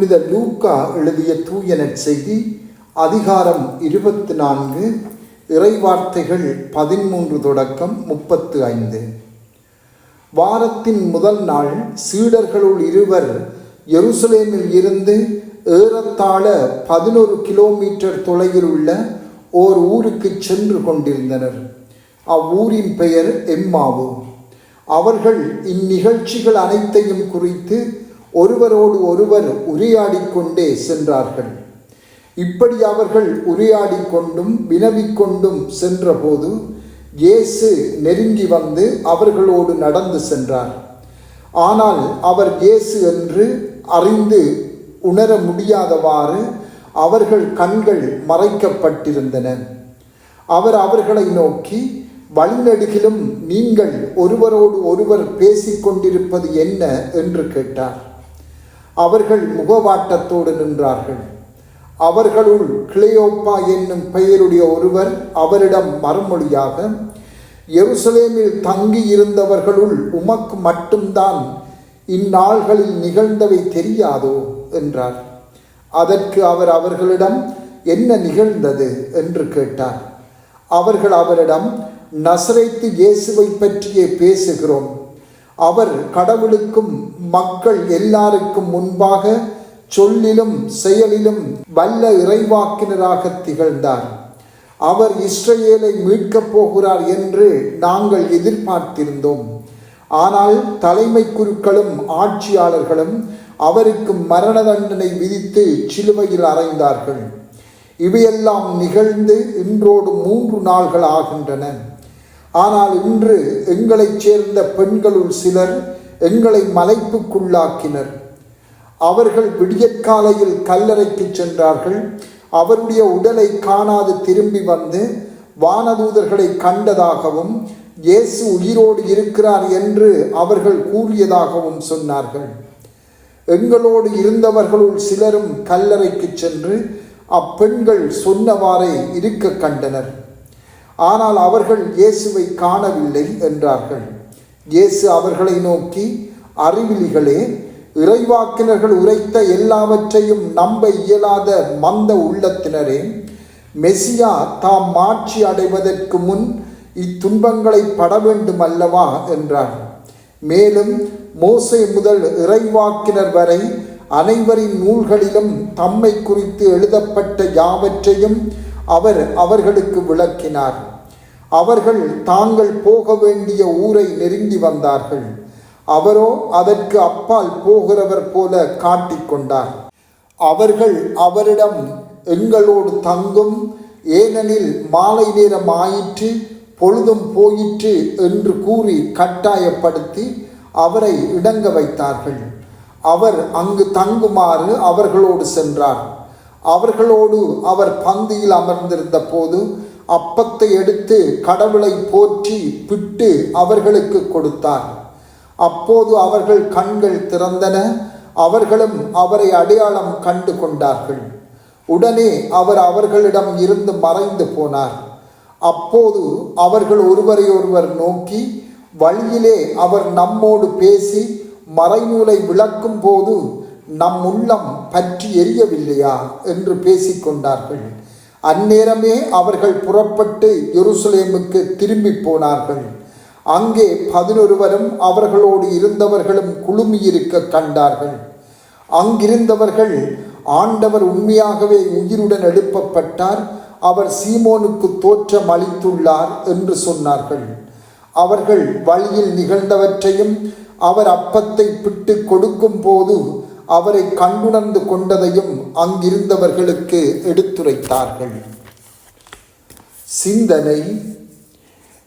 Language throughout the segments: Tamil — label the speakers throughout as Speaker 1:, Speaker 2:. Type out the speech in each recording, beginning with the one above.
Speaker 1: புனித லூக்கா எழுதிய தூய நற்செய்தி அதிகாரம் 24 இறைவார்த்தைகள் 13 தொடக்கம் 35. வாரத்தின் முதல் நாள் சீடர்களுள் இருவர் எருசலேமில் இருந்து ஏறத்தாழ 11 கிலோமீட்டர் தொலைவில் உள்ள ஓர் ஊருக்கு சென்று கொண்டிருந்தனர். அவ்வூரின் பெயர் எம்மாவு. அவர்கள் இந்நிகழ்ச்சிகள் அனைத்தையும் குறித்து ஒருவரோடு ஒருவர் உரையாடிக்கொண்டே சென்றார்கள். இப்படி அவர்கள் உரையாடிக்கொண்டும் வினவிக்கொண்டும் சென்றபோது இயேசு நெருங்கி வந்து அவர்களோடு நடந்து சென்றார். ஆனால் அவர் இயேசு என்று அறிந்து உணர முடியாதவாறு அவர்கள் கண்கள் மறைக்கப்பட்டிருந்தன. அவர் அவர்களை நோக்கி, வழிநெடுகிலும் நீங்கள் ஒருவரோடு ஒருவர் பேசிக்கொண்டிருப்பது என்ன என்று கேட்டார். அவர்கள் முகவாட்டத்தோடு நின்றார்கள். அவர்களுள் கிளேயோப்பா என்னும் பெயருடைய ஒருவர் அவரிடம் மறுமொழியாக, எருசலேமில் தங்கி இருந்தவர்களுள் உமக்கு மட்டும்தான் இந்நாள்களில் நிகழ்ந்தவை தெரியாதோ என்றார். அதற்கு அவர் அவர்களிடம், என்ன நிகழ்ந்தது என்று கேட்டார். அவர்கள் அவரிடம், நசரேத்து இயேசுவை பற்றியே பேசுகிறோம். அவர் கடவுளுக்கும் மக்கள் எல்லாருக்கும் முன்பாக சொல்லிலும் செயலிலும் வல்ல இறைவாக்கினராக திகழ்ந்தார். அவர் இஸ்ரவேலை மீட்கப் போகிறார் என்று நாங்கள் எதிர்பார்த்திருந்தோம். ஆனால் தலைமை குருக்களும் ஆட்சியாளர்களும் அவருக்கு மரண தண்டனை விதித்து சிலுவையில் அறைந்தார்கள். இவையெல்லாம் நிகழ்ந்து இன்றோடு 3 நாள்கள் ஆகின்றன. ஆனால் இன்று எங்களைச் சேர்ந்த பெண்களுள் சிலர் எங்களை மலைப்புக்குள்ளாக்கினர். அவர்கள் விடியற்காலையில் கல்லறைக்கு சென்றார்கள். அவருடைய உடலை காணாது திரும்பி வந்து வானதூதர்களை கண்டதாகவும் இயேசு உயிரோடு இருக்கிறார் என்று அவர்கள் கூறியதாகவும் சொன்னார்கள். எங்களோடு இருந்தவர்களுள் சிலரும் கல்லறைக்கு சென்று அப்பெண்கள் சொன்னவாறே இருக்க கண்டனர். ஆனால் அவர்கள் இயேசுவை காணவில்லை என்றார்கள். இயேசு அவர்களை நோக்கி, அறிவிலிகளே, இறைவாக்கினர்கள் உரைத்த எல்லாவற்றையும் நம்ப இயலாத மந்த உள்ளத்தினரே, மெசியா தாம் மாட்சி அடைவதற்கு முன் இத்துன்பங்களை பட வேண்டும் அல்லவா என்றார். மேலும் மோசே முதல் இறைவாக்கினர் வரை அனைவரின் நூல்களிலும் தம்மை குறித்து எழுதப்பட்ட யாவற்றையும் அவர் அவர்களுக்கு விளக்கினார். அவர்கள் தாங்கள் போக வேண்டிய ஊரை நெருங்கி வந்தார்கள். அவரோ அதற்கு அப்பால் போகிறவர் போல காட்டிக்கொண்டார். அவர்கள் அவரிடம், எங்களோடு தங்கும், ஏனெனில் மாலை நேரம் ஆயிற்று, பொழுதும் போயிற்று என்று கூறி கட்டாயப்படுத்தி அவரை இடங்க வைத்தார்கள். அவர் அங்கு தங்குமாறு அவர்களோடு சென்றார். அவர்களோடு அவர் பந்தியில் அமர்ந்திருந்த போது அப்பத்தை எடுத்து கடவுளை போற்றி பிட்டு அவர்களுக்கு கொடுத்தார். அப்போது அவர்கள் கண்கள் திறந்தன. அவர்களும் அவரை அடையாளம் கண்டு கொண்டார்கள். உடனே அவர் அவர்களிடம் இருந்து மறைந்து போனார். அப்போது அவர்கள் ஒருவரை ஒருவர் நோக்கி, வழியிலே அவர் நம்மோடு பேசி மறைநூலை விளக்கும் போது நம் உள்ளம் பற்றி எரியவில்லையா என்று பேசிக்கொண்டார்கள். அந்நேரமே அவர்கள் புறப்பட்டு எருசலேமுக்கு திரும்பி போனார்கள். அங்கே 11 அவர்களோடு இருந்தவர்களும் குழுமியிருக்க கண்டார்கள். அங்கிருந்தவர்கள், ஆண்டவர் உண்மையாகவே உயிருடன் எழுப்பப்பட்டார், அவர் சீமோனுக்கு தோற்றம் அளித்துள்ளார் என்று சொன்னார்கள். அவர்கள் வழியில் நிகழ்ந்தவற்றையும் அவர் அப்பத்தை பிட்டு கொடுக்கும் போது அவரை கண்டுணர்ந்து கொண்டதையும் அங்கிருந்தவர்களுக்கு எடுத்துரைத்தார்கள். சிந்தனை.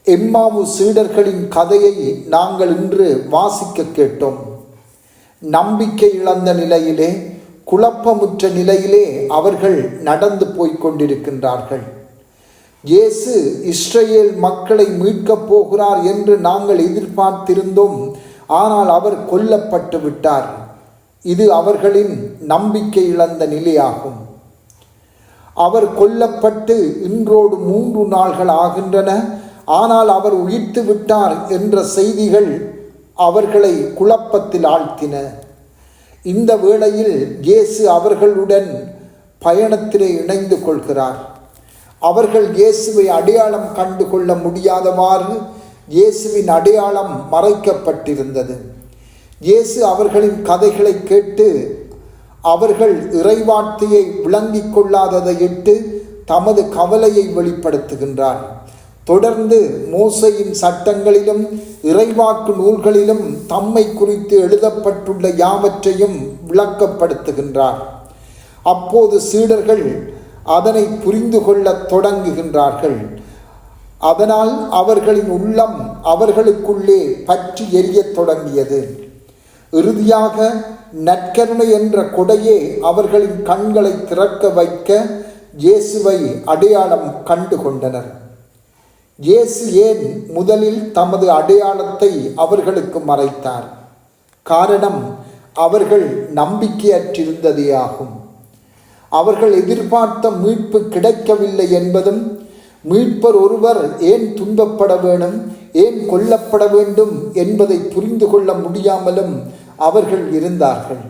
Speaker 1: எம்மாவு சீடர்களின் கதையை நாங்கள் இன்று வாசிக்க கேட்டோம். நம்பிக்கை இழந்த நிலையிலே, குழப்பமுற்ற நிலையிலே அவர்கள் நடந்து போய்கொண்டிருக்கின்றார்கள். இயேசு இஸ்ரவேல் மக்களை மீட்கப் போகிறார் என்று நாங்கள் எதிர்பார்த்திருந்தோம். ஆனால் அவர் கொல்லப்பட்டு விட்டார். இது அவர்களின் நம்பிக்கை இழந்த நிலையாகும். அவர் கொல்லப்பட்டு இன்றோடு 3 நாள்கள் ஆகின்றன. ஆனால் அவர் உயிர்த்து விட்டார் என்ற செய்திகள் அவர்களை குழப்பத்தில் ஆழ்த்தின. இந்த வேளையில் இயேசு அவர்களுடன் பயணத்திலே இணைந்து கொள்கிறார். அவர்கள் இயேசுவை அடையாளம் கண்டு கொள்ள முடியாதவாறு இயேசுவின் அடையாளம் மறைக்கப்பட்டிருந்தது. இயேசு அவர்களின் கதைகளை கேட்டு அவர்கள் இறைவார்த்தையை விளங்கிக் கொள்ளாததையிட்டு தமது கவலையை வெளிப்படுத்துகின்றார். தொடர்ந்து மோசையின் சட்டங்களிலும் இறைவாக்கு நூல்களிலும் தம்மை குறித்து எழுதப்பட்டுள்ள யாவற்றையும் விளக்கப்படுத்துகின்றார். அப்போது சீடர்கள் அதனை புரிந்து கொள்ளத் தொடங்குகின்றார்கள். அதனால் அவர்களின் உள்ளம் அவர்களுக்குள்ளே பற்றி எரியத் தொடங்கியது. இறுதியாக நற்கருணை என்ற கொடையே அவர்களின் கண்களை திறக்க வைக்க இயேசுவை அடையாளம் கண்டு கொண்டனர். இயேசு ஏன் முதலில் தமது அடையாளத்தை அவர்களுக்கு மறைத்தார்? காரணம் அவர்கள் நம்பிக்கையற்றிருந்ததே ஆகும். அவர்கள் எதிர்பார்த்த மீட்பு கிடைக்கவில்லை என்பதும், மீட்பர் ஒருவர் ஏன் துன்பப்பட வேணும், ஏன் கொல்லப்பட வேண்டும் என்பதை புரிந்து கொள்ள முடியாமலும் அவர்கள் இருந்தார்கள்.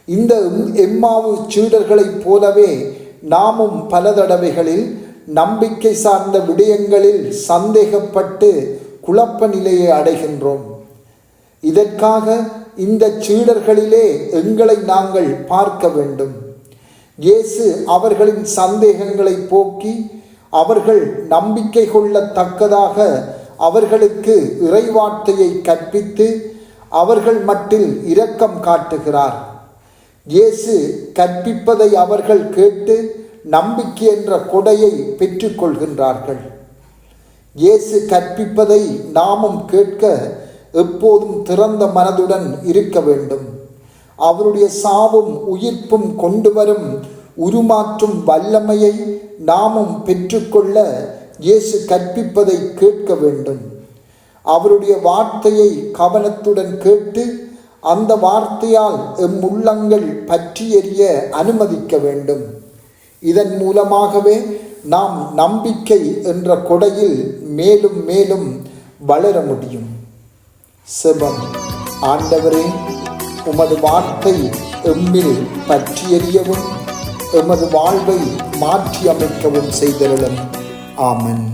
Speaker 1: இந்த எம்மாவு சீடர்களைப் போலவே நாமும் பல தடவைகளில் நம்பிக்கை சார்ந்த விடயங்களில் சந்தேகப்பட்டு குழப்ப நிலையை அடைகின்றோம். இதற்காக இந்த சீடர்களிலே எங்களை நாங்கள் பார்க்க வேண்டும். இயேசு அவர்களின் சந்தேகங்களை போக்கி அவர்கள் நம்பிக்கை கொள்ளத்தக்கதாக அவர்களுக்கு இறைவார்த்தையை கற்பித்து அவர்கள் மட்டில் இரக்கம் காட்டுகிறார். இயேசு கற்பிப்பதை அவர்கள் கேட்டு நம்பிக்கை என்ற கொடையை பெற்றுக்கொள்கின்றார்கள். இயேசு கற்பிப்பதை நாமும் கேட்க எப்போதும் திறந்த மனதுடன் இருக்க வேண்டும். அவருடைய சாவும் உயிர்ப்பும் கொண்டு வரும் உருமாற்றும் வல்லமையை நாமும் பெற்றுக்கொள்ள இயேசு கற்பிப்பதை கேட்க வேண்டும். அவருடைய வார்த்தையை கவனத்துடன் கேட்டு அந்த வார்த்தையால் எம் உள்ளங்கள் பற்றி எரிய அனுமதிக்க வேண்டும். இதன் மூலமாகவே நாம் நம்பிக்கை என்ற கொடையில் மேலும் மேலும் வளர முடியும். செபம். ஆண்டவரே, உமது வார்த்தை எம்மில் பற்றி எரியவும் எமது வாழ்வை மாற்றி அமைக்கவும் செய்தருளும். ஆமென்.